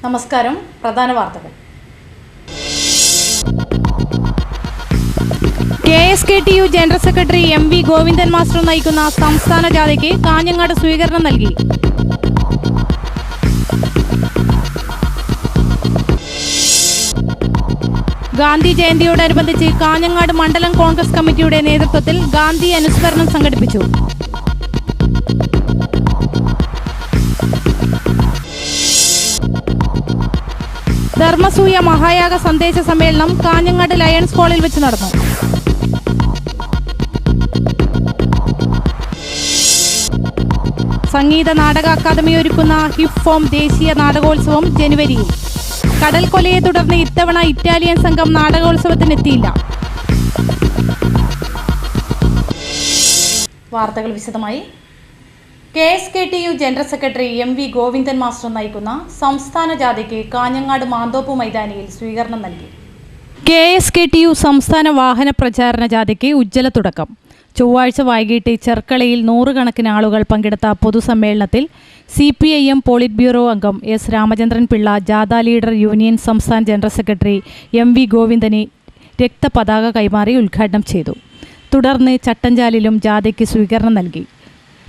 നമസ്കാരം. പ്രധാന വാർത്തകൾ. KSKTU general secretary MV Govindan master നയിക്കുന്ന സംസ്ഥാന ജാഥയ്ക്ക് കാഞ്ഞങ്ങാട് സ്വീകരണം നൽകി. ഗാന്ധി ജയന്തിയോടനുബന്ധിച്ച് കാഞ്ഞങ്ങാട് മണ്ഡലം കോൺഗ്രസ് കമ്മിറ്റിയുടെ നേതൃത്വത്തിൽ ഗാന്ധി അനുസ്മരണം സംഘടിപ്പിച്ചു. ധർമ്മസൂയ മഹായാഗ സന്ദേശ സമ്മേളനം കാഞ്ഞങ്ങാട് ലയൺസ് ഹാളിൽ വെച്ച് നടന്നു. സംഗീത നാടക അക്കാദമി ഒരുക്കുന്ന ഹിപ്ഫോം ദേശീയ നാടകോത്സവം ജനുവരിയിൽ. കടൽ കൊലയെ തുടർന്ന് ഇത്തവണ ഇറ്റാലിയൻ സംഘം നാടകോത്സവത്തിനെത്തിയില്ല. വാർത്തകൾ വിശദമായി. KSKTU general secretary MV Govindan master നയിക്കുന്ന സംസ്ഥാന ജാഥയ്ക്ക് കാഞ്ഞങ്ങാട് മാന്തോപ്പ് മൈതാനിയിൽ സ്വീകരണം നൽകി. KSKTU സംസ്ഥാന വാഹന പ്രചാരണ ജാഥയ്ക്ക് ഉജ്ജ്വല തുടക്കം. ചൊവ്വാഴ്ച വൈകിട്ട് ചെർക്കളയിൽ 100 കണക്കിന് ആളുകൾ പങ്കെടുത്ത പൊതുസമ്മേളനത്തിൽ CPIM പോളിറ്റ് ബ്യൂറോ അംഗം S രാമചന്ദ്രൻ പിള്ള, ജാഥ ലീഡർ യൂണിയൻ സംസ്ഥാന ജനറൽ സെക്രട്ടറി MV ഗോവിന്ദന് രക്തപതാക കൈമാറി ഉദ്ഘാടനം ചെയ്തു. തുടർന്ന് ചട്ടഞ്ചാലിലും ജാഥയ്ക്ക് സ്വീകരണം നൽകി.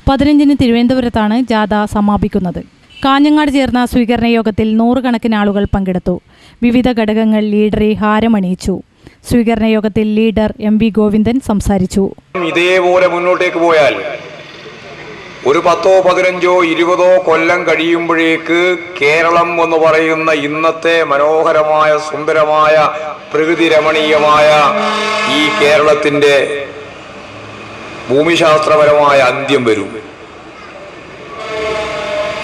15-ന് തിരുവനന്തപുരത്താണ് ജാഥ സമാപിക്കുന്നത്. കാഞ്ഞങ്ങാട് ചേർന്ന സ്വീകരണ യോഗത്തിൽ 100 കണക്കിന് ആളുകൾ പങ്കെടുത്തു. വിവിധ ഘടകങ്ങൾ ലീഡറെ ഹാരമണിയിച്ചു. സ്വീകരണ യോഗത്തിൽ ലീഡർ MV ഗോവിന്ദൻ സംസാരിച്ചു. ഇതേപോലെ മുന്നോട്ടേക്ക് പോയാൽ ഒരു 10, 15, 20 കൊല്ലം കഴിയുമ്പോഴേക്ക് കേരളം എന്ന് പറയുന്ന ഇന്നത്തെ മനോഹരമായ സുന്ദരമായ പ്രകൃതി രമണീയമായ ഈ കേരളത്തിന്റെ ഭൂമിശാസ്ത്രപരമായ അന്ത്യം വരും.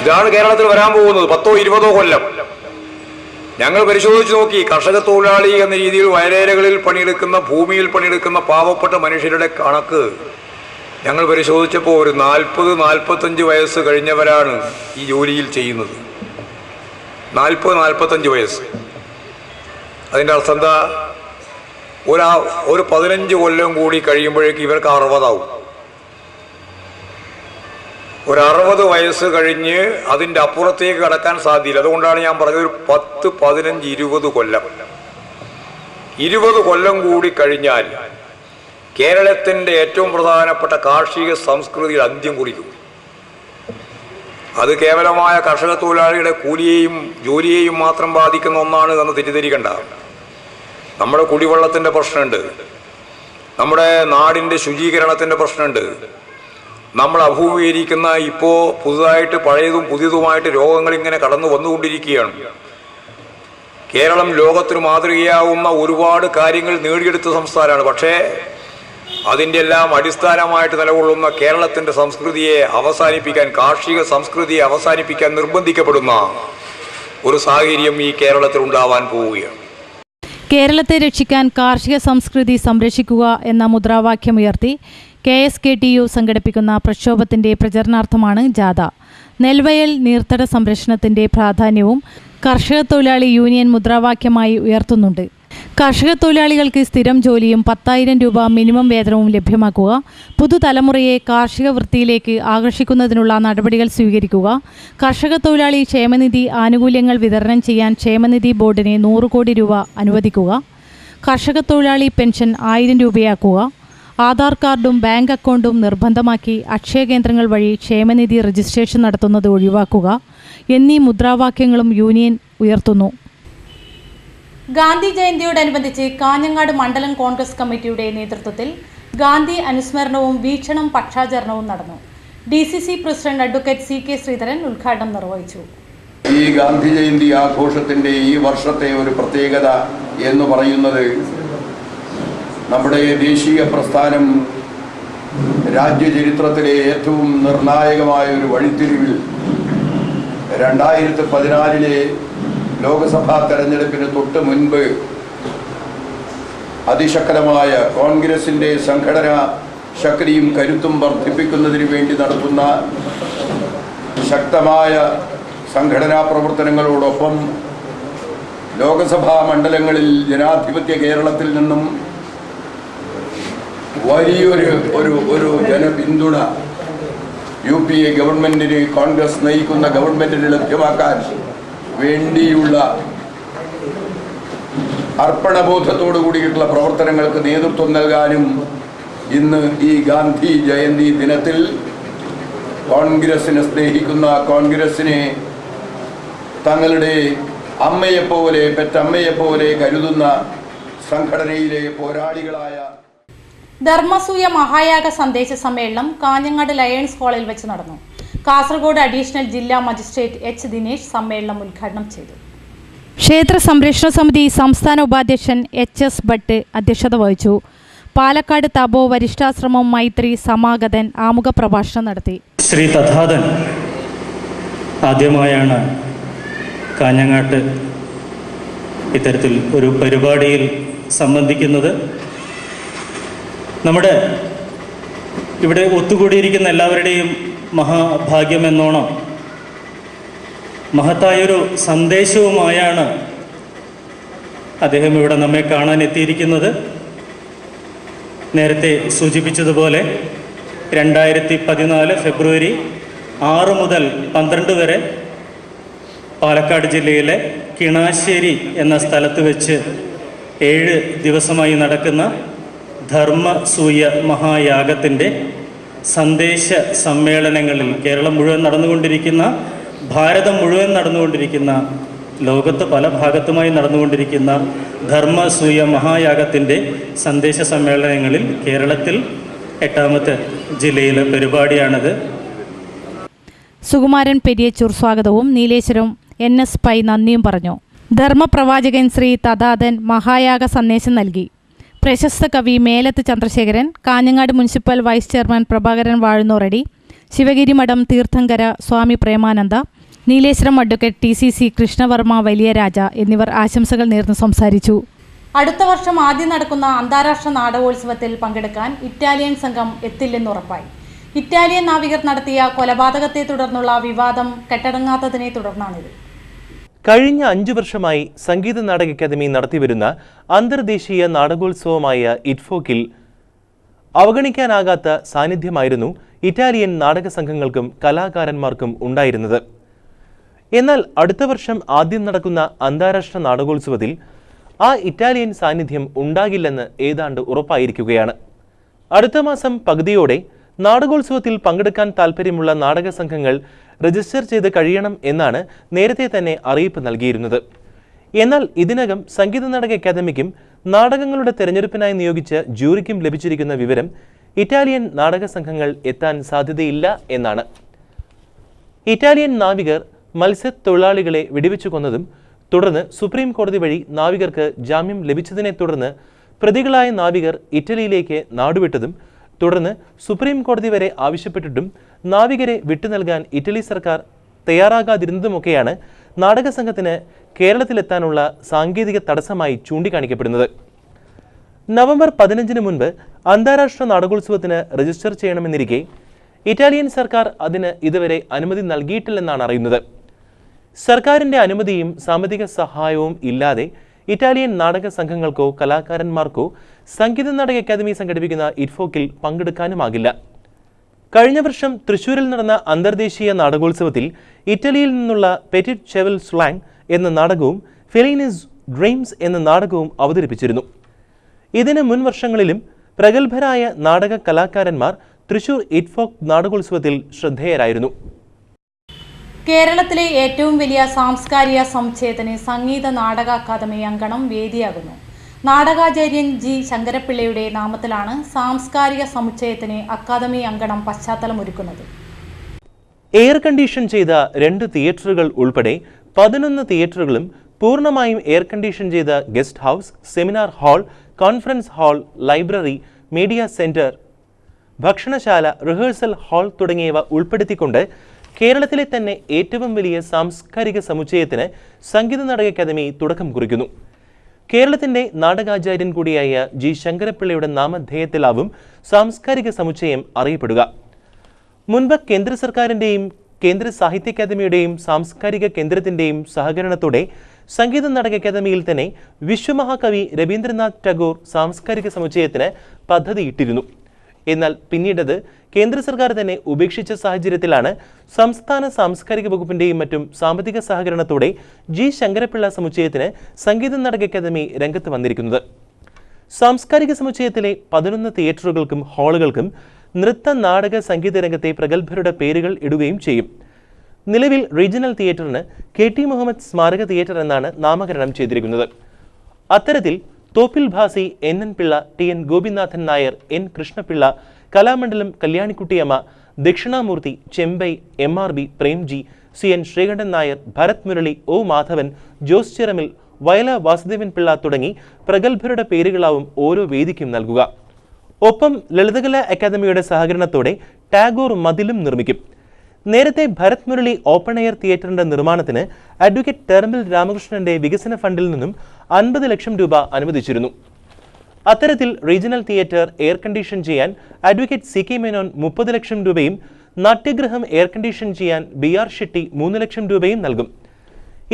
ഇതാണ് കേരളത്തിൽ വരാൻ പോകുന്നത്. 10, 20 കൊല്ലം. ഞങ്ങൾ പരിശോധിച്ച് നോക്കി. കർഷക തൊഴിലാളി എന്ന രീതിയിൽ വയലേലകളിൽ പണിയെടുക്കുന്ന, ഭൂമിയിൽ പണിയെടുക്കുന്ന പാവപ്പെട്ട മനുഷ്യരുടെ കണക്ക് ഞങ്ങൾ പരിശോധിച്ചപ്പോൾ ഒരു 40-45 വയസ്സ് കഴിഞ്ഞവരാണ് ഈ ജോലിയിൽ ചെയ്യുന്നത്. 40-45 വയസ്സ്. അതിൻ്റെ അർത്ഥം എന്താ? ഒരു 15 കൊല്ലം കൂടി കഴിയുമ്പോഴേക്ക് ഇവർക്ക് 60 ആവും. ഒരു 60 വയസ്സ് കഴിഞ്ഞ് അതിൻ്റെ അപ്പുറത്തേക്ക് കടക്കാൻ സാധ്യത. അതുകൊണ്ടാണ് ഞാൻ പറഞ്ഞത് ഒരു 10, 15, 20 കൊല്ലം. 20 കൊല്ലം കൂടി കഴിഞ്ഞാൽ കേരളത്തിൻ്റെ ഏറ്റവും പ്രധാനപ്പെട്ട കാർഷിക സംസ്കൃതിയിൽ അന്ത്യം കുറിക്കും. അത് കേവലമായ കർഷക തൊഴിലാളിയുടെ കൂലിയെയും ജോലിയെയും മാത്രം ബാധിക്കുന്ന ഒന്നാണ് എന്ന് തെറ്റിദ്ധരിക്കണ്ട. നമ്മുടെ കുടിവെള്ളത്തിൻ്റെ പ്രശ്നമുണ്ട്, നമ്മുടെ നാടിൻ്റെ ശുചീകരണത്തിൻ്റെ പ്രശ്നമുണ്ട്, നമ്മൾ അഭിമുഖീകരിക്കുന്ന ഇപ്പോൾ പുതുതായിട്ട് പഴയതും പുതിയതുമായിട്ട് രോഗങ്ങൾ ഇങ്ങനെ കടന്നു വന്നുകൊണ്ടിരിക്കുകയാണ്. കേരളം ലോകത്തിന് മാതൃകയാവുന്ന ഒരുപാട് കാര്യങ്ങൾ നേടിയെടുത്ത സംസ്ഥാനമാണ്. പക്ഷേ അതിൻ്റെ എല്ലാം അടിസ്ഥാനമായിട്ട് നിലകൊള്ളുന്ന കേരളത്തിൻ്റെ സംസ്കൃതിയെ അവസാനിപ്പിക്കാൻ, കാർഷിക സംസ്കൃതിയെ അവസാനിപ്പിക്കാൻ നിർബന്ധിക്കപ്പെടുന്ന ഒരു സാഹചര്യം ഈ കേരളത്തിൽ ഉണ്ടാവാൻ പോവുകയാണ്. കേരളത്തെ രക്ഷിക്കാൻ കാർഷിക സംസ്കൃതി സംരക്ഷിക്കുക എന്ന മുദ്രാവാക്യമുയർത്തി KSKTU സംഘടിപ്പിക്കുന്ന പ്രക്ഷോഭത്തിൻ്റെ പ്രചരണാർത്ഥമാണ് ജാഥ. നെൽവയൽ നീർത്തട സംരക്ഷണത്തിൻ്റെ പ്രാധാന്യവും കർഷക തൊഴിലാളി യൂണിയൻ മുദ്രാവാക്യമായി ഉയർത്തുന്നുണ്ട്. കർഷക തൊഴിലാളികൾക്ക് സ്ഥിരം ജോലിയും 10,000 രൂപ മിനിമം വേതനവും ലഭ്യമാക്കുക, പുതുതലമുറയെ കാർഷിക വൃത്തിയിലേക്ക് ആകർഷിക്കുന്നതിനുള്ള നടപടികൾ സ്വീകരിക്കുക, കർഷക തൊഴിലാളി ക്ഷേമനിധി ആനുകൂല്യങ്ങൾ വിതരണം ചെയ്യാൻ ക്ഷേമനിധി ബോർഡിന് 100 കോടി രൂപ അനുവദിക്കുക, കർഷക തൊഴിലാളി പെൻഷൻ 1000 രൂപയാക്കുക, ആധാർ കാർഡും ബാങ്ക് അക്കൗണ്ടും നിർബന്ധമാക്കി അക്ഷയ കേന്ദ്രങ്ങൾ വഴി ക്ഷേമനിധി രജിസ്ട്രേഷൻ നടത്തുന്നത് ഒഴിവാക്കുക എന്നീ മുദ്രാവാക്യങ്ങളും യൂണിയൻ ഉയർത്തുന്നു. ഗാന്ധി ജയന്തിയോടനുബന്ധിച്ച് കാഞ്ഞങ്ങാട് മണ്ഡലം കോൺഗ്രസ് കമ്മിറ്റിയുടെ നേതൃത്വത്തിൽ ഗാന്ധി അനുസ്മരണവും വീക്ഷണം പക്ഷാചരണവും നടന്നു. DCC president advocate CK Sreedharan ഉദ്ഘാടനം നിർവഹിച്ചു. ഈ ഗാന്ധി ജയന്തി ആഘോഷത്തിൻ്റെ ഈ വർഷത്തെ ഒരു പ്രത്യേകത എന്ന് പറയുന്നത് നമ്മുടെ ദേശീയ പ്രസ്ഥാനം രാജ്യചരിത്രത്തിലെ ഏറ്റവും നിർണായകമായ ഒരു വഴിത്തിരിവിൽ 2014 ലോക്സഭാ തെരഞ്ഞെടുപ്പിന് തൊട്ട് മുൻപ് അതിശക്തമായ കോൺഗ്രസിൻ്റെ സംഘടനാ ശക്തിയും കരുത്തും വർദ്ധിപ്പിക്കുന്നതിന് വേണ്ടി നടത്തുന്ന ശക്തമായ സംഘടനാ പ്രവർത്തനങ്ങളോടൊപ്പം ലോക്സഭാ മണ്ഡലങ്ങളിൽ ജനാധിപത്യ കേരളത്തിൽ നിന്നും വലിയൊരു ജനപിന്തുണ UPA ഗവൺമെന്റിന്, കോൺഗ്രസ് നയിക്കുന്ന ഗവൺമെന്റിന് ലഭ്യമാക്കാൻ വേണ്ടിയുള്ള അർപ്പണബോധത്തോടു കൂടിയിട്ടുള്ള പ്രവർത്തനങ്ങൾക്ക് നേതൃത്വം നൽകാനും ഇന്ന് ഈ ഗാന്ധി ജയന്തി ദിനത്തിൽ കോൺഗ്രസിനെ സ്നേഹിക്കുന്ന, കോൺഗ്രസിനെ തങ്ങളുടെ അമ്മയെപ്പോലെ, പെറ്റമ്മയെപ്പോലെ കരുതുന്ന സംഘടനയിലെ പോരാളികളായ ധർമ്മസൂയ മഹായാഗ സന്ദേശ സമ്മേളനം കാഞ്ഞങ്ങാട് ലയൺസ് ഹാളിൽ വെച്ച് നടന്നു. കാസർഗോഡ് അഡീഷണൽ ജില്ലാ മജിസ്ട്രേറ്റ് എച്ച് ദിനേശ് സമ്മേളനം ഉദ്ഘാടനം ചെയ്തു. ക്ഷേത്ര സംരക്ഷണ സമിതി സംസ്ഥാന ഉപാധ്യക്ഷൻ എച്ച്.എസ്. ഭട്ട് അധ്യക്ഷത വഹിച്ചു. പാലക്കാട് തപോ വരിഷ്ഠാശ്രമം മൈത്രി സമാഗതൻ ആമുഖ പ്രഭാഷണം നടത്തി. ശ്രീ തഥാതൻ ആദ്യമായാണ് കാഞ്ഞങ്ങാട്ട് ഇത്തരത്തിൽ ഒരു പരിപാടിയിൽ സംബന്ധിക്കുന്നത്. നമ്മുടെ ഇവിടെ ഒത്തുകൂടിയിരിക്കുന്ന എല്ലാവരുടെയും മഹാഭാഗ്യമെന്നോണം മഹത്തായൊരു സന്ദേശവുമായാണ് അദ്ദേഹം ഇവിടെ നമ്മെ കാണാൻ എത്തിയിരിക്കുന്നത്. നേരത്തെ സൂചിപ്പിച്ചതുപോലെ 2014 ഫെബ്രുവരി 6 മുതൽ 12 വരെ പാലക്കാട് ജില്ലയിലെ കിണാശ്ശേരി എന്ന സ്ഥലത്ത് വെച്ച് 7 ദിവസമായി നടക്കുന്ന ധർമ്മസൂയ മഹായാഗത്തിൻ്റെ സന്ദേശ സമ്മേളനങ്ങളിൽ കേരളം മുഴുവൻ നടന്നുകൊണ്ടിരിക്കുന്ന, ഭാരതം മുഴുവൻ നടന്നുകൊണ്ടിരിക്കുന്ന, ലോകത്ത് പല ഭാഗത്തുമായി നടന്നുകൊണ്ടിരിക്കുന്ന ധർമ്മസൂയ മഹായാഗത്തിൻ്റെ സന്ദേശ സമ്മേളനങ്ങളിൽ കേരളത്തിൽ 8ാമത്തെ ജില്ലയിലെ പരിപാടിയാണിത്. സുകുമാരൻ പെരിയച്ചൂർ സ്വാഗതവും നീലേശ്വരം NS പൈ നന്ദിയും പറഞ്ഞു. ധർമ്മപ്രവാചകൻ ശ്രീ തഥാതൻ മഹായാഗ സന്ദേശം നൽകി. പ്രശസ്ത കവി Melath Chandrasekharan, Kanhangad municipal vice chairman Prabhakaran Vazhunnoradi, Sivagiri Mutt Theerthankara Swami Premananda, Nileshwaram advocate TCC Krishnavarma Valiyaraja എന്നിവർ ആശംസകൾ നേർന്നു സംസാരിച്ചു. അടുത്ത വർഷം ആദ്യം നടക്കുന്ന അന്താരാഷ്ട്ര നാടകോത്സവത്തിൽ പങ്കെടുക്കാൻ ഇറ്റാലിയൻ സംഘം എത്തില്ലെന്നുറപ്പായി. ഇറ്റാലിയൻ നാവികർ നടത്തിയ കൊലപാതകത്തെ തുടർന്നുള്ള വിവാദം കെട്ടടങ്ങാത്തതിനെ തുടർന്നാണിത്. കഴിഞ്ഞ 5 വർഷമായി സംഗീത നാടക അക്കാദമി നടത്തിവരുന്ന അന്തർദേശീയ നാടകോത്സവമായ ഇറ്റ്ഫോക്കിൽ അവഗണിക്കാനാകാത്ത സാന്നിധ്യമായിരുന്നു ഇറ്റാലിയൻ നാടക സംഘങ്ങൾക്കും കലാകാരന്മാർക്കും ഉണ്ടായിരുന്നത്. എന്നാൽ അടുത്ത വർഷം ആദ്യം നടക്കുന്ന അന്താരാഷ്ട്ര നാടകോത്സവത്തിൽ ആ ഇറ്റാലിയൻ സാന്നിധ്യം ഉണ്ടാകില്ലെന്ന് ഏതാണ്ട് ഉറപ്പായിരിക്കുകയാണ്. അടുത്ത മാസം പകുതിയോടെ നാടകോത്സവത്തിൽ പങ്കെടുക്കാൻ താൽപ്പര്യമുള്ള നാടക സംഘങ്ങൾ രജിസ്റ്റർ ചെയ്ത് കഴിയണം എന്നാണ് നേരത്തെ തന്നെ അറിയിപ്പ് നൽകിയിരുന്നത്. എന്നാൽ ഇതിനകം സംഗീത നാടക അക്കാദമിക്കും നാടകങ്ങളുടെ തെരഞ്ഞെടുപ്പിനായി നിയോഗിച്ച ജൂറിക്കും ലഭിച്ചിരിക്കുന്ന വിവരം ഇറ്റാലിയൻ നാടക സംഘങ്ങൾ എത്താൻ സാധ്യതയില്ല എന്നാണ്. ഇറ്റാലിയൻ നാവികർ മത്സ്യത്തൊഴിലാളികളെ വെടിവെച്ചു കൊന്നതും തുടർന്ന് സുപ്രീം കോടതി വഴി നാവികർക്ക് ജാമ്യം ലഭിച്ചതിനെ തുടർന്ന് പ്രതികളായ നാവികർ ഇറ്റലിയിലേക്ക് നാടുവിട്ടതും തുടർന്ന് സുപ്രീം കോടതി വരെ ആവശ്യപ്പെട്ടിട്ടും നാവികരെ വിട്ടു നൽകാൻ ഇറ്റലി സർക്കാർ തയ്യാറാകാതിരുന്നതുമൊക്കെയാണ് നാടക സംഘത്തിന് കേരളത്തിലെത്താനുള്ള സാങ്കേതിക തടസ്സമായി ചൂണ്ടിക്കാണിക്കപ്പെടുന്നത്. നവംബർ 15 മുൻപ് അന്താരാഷ്ട്ര നാടകോത്സവത്തിന് രജിസ്റ്റർ ചെയ്യണമെന്നിരിക്കെ ഇറ്റാലിയൻ സർക്കാർ അതിന് ഇതുവരെ അനുമതി നൽകിയിട്ടില്ലെന്നാണ് അറിയുന്നത്. സർക്കാരിൻ്റെ അനുമതിയും സാമ്പത്തിക സഹായവും ഇല്ലാതെ ഇറ്റാലിയൻ നാടക സംഘങ്ങൾക്കോ കലാകാരന്മാർക്കോ സംഗീത നാടക അക്കാദമി സംഘടിപ്പിക്കുന്ന ഇറ്റ്ഫോക്കിൽ പങ്കെടുക്കാനുമാകില്ല. കഴിഞ്ഞ വർഷം തൃശ്ശൂരിൽ നടന്ന അന്തർദേശീയ നാടകോത്സവത്തിൽ ഇറ്റലിയിൽ നിന്നുള്ള പെറ്റിറ്റ് ചെവൽ സ്ലാങ് എന്ന നാടകവും ഫെലീനിസ് ഡ്രീംസ് എന്ന നാടകവും അവതരിപ്പിച്ചിരുന്നു. ഇതിന് മുൻ വർഷങ്ങളിലും പ്രഗത്ഭരായ നാടക കലാകാരന്മാർ തൃശ്ശൂർ ഇറ്റ്ഫോക്ക് നാടകോത്സവത്തിൽ ശ്രദ്ധേയരായിരുന്നു. കേരളത്തിലെ ഏറ്റവും വലിയ സാംസ്കാരിക സമുച്ചയത്തിന് സംഗീത നാടക അക്കാദമി അങ്കണം വേദിയാകുന്നു. നാടകാചാര്യൻ G. ശങ്കരപ്പിള്ളയുടെ നാമത്തിലാണ് സാംസ്കാരിക സമുച്ചയത്തിന് അക്കാദമി അങ്കണം പശ്ചാത്തലമൊരുക്കുന്നത്. എയർ കണ്ടീഷൻ ചെയ്ത 2 തിയേറ്ററുകൾ ഉൾപ്പെടെ 11 തിയേറ്ററുകളും പൂർണ്ണമായും എയർ കണ്ടീഷൻ ചെയ്ത guest house, seminar hall, conference hall, library, media centre, ഭക്ഷണശാല, റിഹേഴ്സൽ ഹാൾ തുടങ്ങിയവ ഉൾപ്പെടുത്തിക്കൊണ്ട് കേരളത്തിലെ തന്നെ ഏറ്റവും വലിയ സാംസ്കാരിക സമുച്ചയത്തിന് സംഗീത നാടക അക്കാദമി തുടക്കം കുറിക്കുന്നു. കേരളത്തിന്റെ നാടകാചാര്യൻ കൂടിയായ G. ശങ്കരപ്പിള്ളയുടെ നാമധേയത്തിലാവും സാംസ്കാരിക സമുച്ചയം അറിയപ്പെടുക. മുൻപ് കേന്ദ്ര സർക്കാരിന്റെയും കേന്ദ്ര സാഹിത്യ അക്കാദമിയുടെയും സാംസ്കാരിക കേന്ദ്രത്തിന്റെയും സഹകരണത്തോടെ സംഗീത നാടക അക്കാദമിയിൽ തന്നെ വിശ്വമഹാകവി രവീന്ദ്രനാഥ് ടാഗോർ സാംസ്കാരിക സമുച്ചയത്തിന് പദ്ധതിയിട്ടിരുന്നു. എന്നാൽ പിന്നീടത് കേന്ദ്ര സർക്കാർ തന്നെ ഉപേക്ഷിച്ച സാഹചര്യത്തിലാണ് സംസ്ഥാന സാംസ്കാരിക വകുപ്പിന്റെയും മറ്റും സാമ്പത്തിക സഹകരണത്തോടെ ജി ശങ്കരപ്പിള്ള സമുച്ചയത്തിന് സംഗീത നാടക അക്കാദമി രംഗത്ത് വന്നിരിക്കുന്നത്. സാംസ്കാരിക സമുച്ചയത്തിലെ 11 തിയേറ്ററുകൾക്കും ഹാളുകൾക്കും നൃത്ത നാടക സംഗീത രംഗത്തെ പ്രഗത്ഭരുടെ പേരുകൾ ഇടുകയും ചെയ്യും. നിലവിൽ റീജിയണൽ തിയേറ്ററിന് KT മുഹമ്മദ് സ്മാരക തിയേറ്റർ എന്നാണ് നാമകരണം ചെയ്തിരിക്കുന്നത്. അത്തരത്തിൽ Thoppil Bhasi, NN Pillai, TN Gopinathan Nair, N Krishnapillai, Kalamandalam Kalyanikuttyamma, Dakshinamurthy, Chembai, MRB, Premji, CN Sreekandan Nair, Bharat Murali, O Madhavan, Jose Chiramel, വയല വാസുദേവൻ പിള്ള തുടങ്ങി പ്രഗത്ഭരുടെ പേരുകളാവും ഓരോ വേദിക്കും നൽകുക. ഒപ്പം ലളിതകലാ അക്കാദമിയുടെ സഹകരണത്തോടെ ടാഗോർ മതിലും നിർമ്മിക്കും. നേരത്തെ ഭരത് മുരളി ഓപ്പൺ എയർ തിയേറ്ററിന്റെ നിർമ്മാണത്തിന് അഡ്വക്കേറ്റ് ടെർമിൽ രാമകൃഷ്ണന്റെ വികസന ഫണ്ടിൽ നിന്നും 50 ലക്ഷം രൂപ അനുവദിച്ചിരുന്നു. അത്തരത്തിൽ റീജിയണൽ തിയേറ്റർ എയർ കണ്ടീഷൻ ചെയ്യാൻ അഡ്വക്കേറ്റ് CK മേനോൻ 30 ലക്ഷം രൂപയും നാട്യഗൃഹം എയർ കണ്ടീഷൻ ചെയ്യാൻ BR ഷെട്ടി 3 ലക്ഷം രൂപയും നൽകും.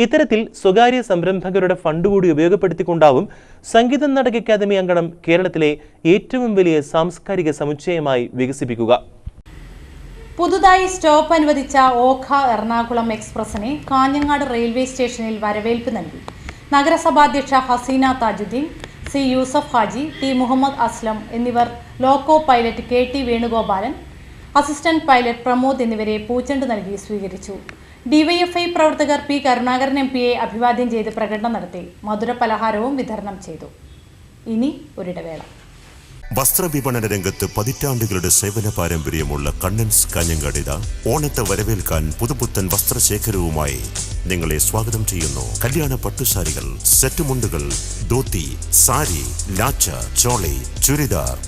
ഇത്തരത്തിൽ സ്വകാര്യ സംരംഭകരുടെ ഫണ്ട് കൂടി ഉപയോഗപ്പെടുത്തിക്കൊണ്ടാവും സംഗീത നാടക അക്കാദമി അങ്കണം കേരളത്തിലെ ഏറ്റവും വലിയ സാംസ്കാരിക സമുച്ചയമായി വികസിപ്പിക്കുക. പുതുതായി സ്റ്റോപ്പ് അനുവദിച്ച ഓഖ എറണാകുളം എക്സ്പ്രസിനെ കാഞ്ഞങ്ങാട് റെയിൽവേ സ്റ്റേഷനിൽ വരവേൽപ്പ് നൽകി. നഗരസഭാധ്യക്ഷ ഹസീന താജുദ്ദീൻ, C യൂസഫ് ഹാജി, T മുഹമ്മദ് അസ്ലം എന്നിവർ loco pilot KT Venugopalan, assistant pilot Pramod എന്നിവരെ പൂച്ചെണ്ട് നൽകി സ്വീകരിച്ചു. DYFI പ്രവർത്തകർ P കരുണാകരൻ MPയെ അഭിവാദ്യം ചെയ്ത് പ്രകടനം നടത്തി. മധുര പലഹാരവും വിതരണം ചെയ്തു. ഇനി ഒരിടവേള. വസ്ത്രവിപണന രംഗത്ത് പതിറ്റാണ്ടുകളുടെ സേവന പാരമ്പര്യമുള്ള കണ്ണൻസ് കാഞ്ഞങ്ങാട് ഓണത്തെ വരവേൽക്കാൻ പുതുപുത്തൻ വസ്ത്രശേഖരവുമായി നിങ്ങളെ സ്വാഗതം ചെയ്യുന്നു. കല്യാണ പട്ടുസാരികൾ, സെറ്റ് മുണ്ടുകൾ, dhoti, sari, lacha, choli,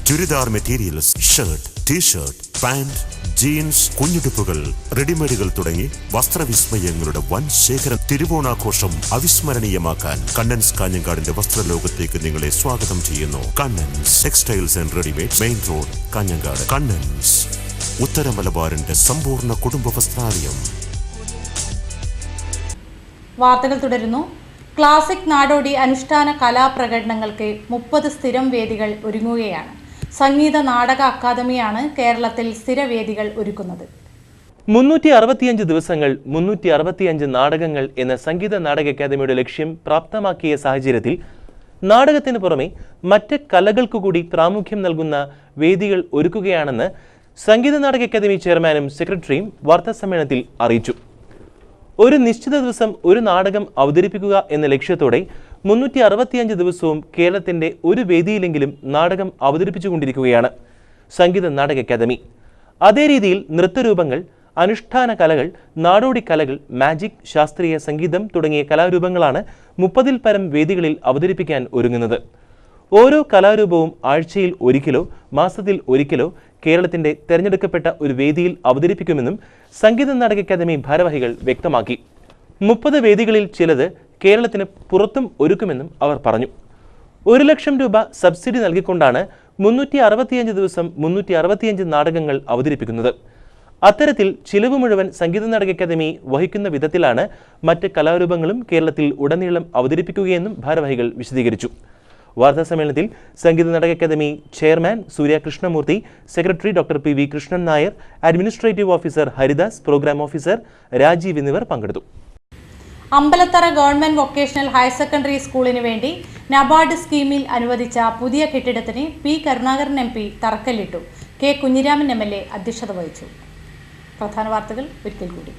churidar materials, shirt, T shirt, pant, jeans, കുഞ്ഞുടുപ്പുകൾ, റെഡിമെയ്ഡുകൾ തുടങ്ങി വസ്ത്രവിസ്മയങ്ങളുടെ വൻ ശേഖരം. തിരുവോണാഘോഷം അവിസ്മരണീയമാക്കാൻ കണ്ണൻസ് കാഞ്ഞങ്ങാടിന്റെ വസ്ത്രലോകത്തേക്ക് നിങ്ങളെ സ്വാഗതം ചെയ്യുന്നു. Kannans textiles and readymade, main road, Kanhangad. Kannans, ഉത്തര മലബാറിന്റെ സമ്പൂർണ്ണ കുടുംബ വസ്ത്രാലയം. വാർത്തകൾ തുടരുന്നു. ക്ലാസിക് നാടോടി അനുഷ്ഠാന കലാപ്രകടനങ്ങൾക്ക് 30 സ്ഥിരം വേദികൾ ഒരുങ്ങുകയാണ്. സംഗീത നാടക അക്കാദമിയാണ് കേരളത്തിൽ സ്ഥിരവേദികൾ ഒരുക്കുന്നത്. 365 ദിവസങ്ങൾ 365 നാടകങ്ങൾ എന്ന സംഗീത നാടക അക്കാദമിയുടെ ലക്ഷ്യം പ്രാപ്തമാക്കിയ സാഹചര്യത്തിൽ നാടകത്തിന് പുറമെ മറ്റ് കലകൾക്കുകൂടി പ്രാമുഖ്യം നൽകുന്ന വേദികൾ ഒരുക്കുകയാണെന്ന് സംഗീത നാടക അക്കാദമി ചെയർമാനും സെക്രട്ടറിയും വാർത്താസമ്മേളനത്തിൽ അറിയിച്ചു. ഒരു നിശ്ചിത ദിവസം ഒരു നാടകം അവതരിപ്പിക്കുക എന്ന ലക്ഷ്യത്തോടെ 365 ദിവസവും കേരളത്തിന്റെ ഒരു വേദിയിലെങ്കിലും നാടകം അവതരിപ്പിച്ചുകൊണ്ടിരിക്കുകയാണ് സംഗീത നാടക അക്കാദമി. അതേ രീതിയിൽ നൃത്തരൂപങ്ങൾ, അനുഷ്ഠാന കലകൾ, നാടോടി കലകൾ, മാജിക്, ശാസ്ത്രീയ സംഗീതം തുടങ്ങിയ കലാരൂപങ്ങളാണ് 30-ൽ പരം വേദികളിൽ അവതരിപ്പിക്കാൻ ഒരുങ്ങുന്നത്. ഓരോ കലാരൂപവും ആഴ്ചയിൽ ഒരിക്കലോ മാസത്തിൽ ഒരിക്കലോ കേരളത്തിന്റെ തെരഞ്ഞെടുക്കപ്പെട്ട ഒരു വേദിയിൽ അവതരിപ്പിക്കുമെന്നും സംഗീത നാടക അക്കാദമി ഭാരവാഹികൾ വ്യക്തമാക്കി. 30 വേദികളിൽ ചിലത് കേരളത്തിന് പുറത്തും ഒരുക്കുമെന്നും അവർ പറഞ്ഞു. 1 ലക്ഷം രൂപ സബ്സിഡി നൽകിക്കൊണ്ടാണ് 365 ദിവസം 365 നാടകങ്ങൾ അവതരിപ്പിക്കുന്നത്. അത്തരത്തിൽ ചിലവ് മുഴുവൻ സംഗീത നാടക അക്കാദമി വഹിക്കുന്ന വിധത്തിലാണ് മറ്റ് കലാരൂപങ്ങളും കേരളത്തിൽ ഉടനീളം അവതരിപ്പിക്കുകയെന്നും ഭാരവാഹികൾ വിശദീകരിച്ചു. വാർത്താസമ്മേളനത്തിൽ സംഗീത നാടക academy chairman Surya Krishnamoorthy, secretary doctor PV Krishnan Nair, administrative officer Haridas, programme officer Rajeev എന്നിവർ പങ്കെടുത്തു. Ambalathara government vocational higher secondary സ്കൂളിന് വേണ്ടി നബാർഡ് സ്കീമിൽ അനുവദിച്ച പുതിയ കെട്ടിടത്തിന് P കരുണാകരൻ MP തറക്കല്ലിട്ടു. K കുഞ്ഞിരാമൻ MLA അധ്യക്ഷത വഹിച്ചു. പ്രധാന വാർത്തകൾ ഒരിക്കൽ കൂടി.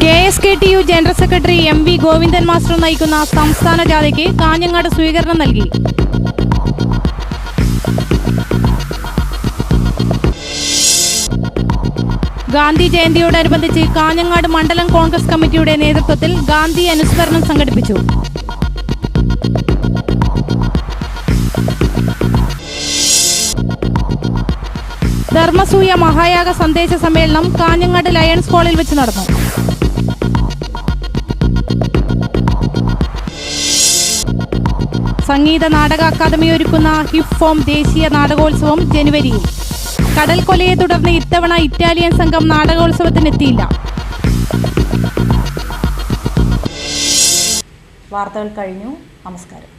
KSKTU general secretary MV Govindan master നയിക്കുന്ന സംസ്ഥാന ജാഥയ്ക്ക് കാഞ്ഞങ്ങാട് സ്വീകരണം നൽകി. ഗാന്ധി ജയന്തിയോടനുബന്ധിച്ച് കാഞ്ഞങ്ങാട് മണ്ഡലം കോൺഗ്രസ് കമ്മിറ്റിയുടെ നേതൃത്വത്തിൽ ഗാന്ധി അനുസ്മരണം സംഘടിപ്പിച്ചു. ധർമ്മസൂയ മഹായാഗ സന്ദേശ സമ്മേളനം കാഞ്ഞങ്ങാട് ലയൺസ് ഹാളിൽ വെച്ച് നടന്നു. സംഗീത നാടക അക്കാദമി ഒരുക്കുന്ന ഹിപ്ഫോം ദേശീയ നാടകോത്സവം ജനുവരിയിൽ. കടൽക്കൊലയെ തുടർന്ന് ഇത്തവണ ഇറ്റാലിയൻ സംഘം നാടകോത്സവത്തിനെത്തിയില്ല. വാർത്തകൾ കഴിഞ്ഞു. നമസ്കാരം.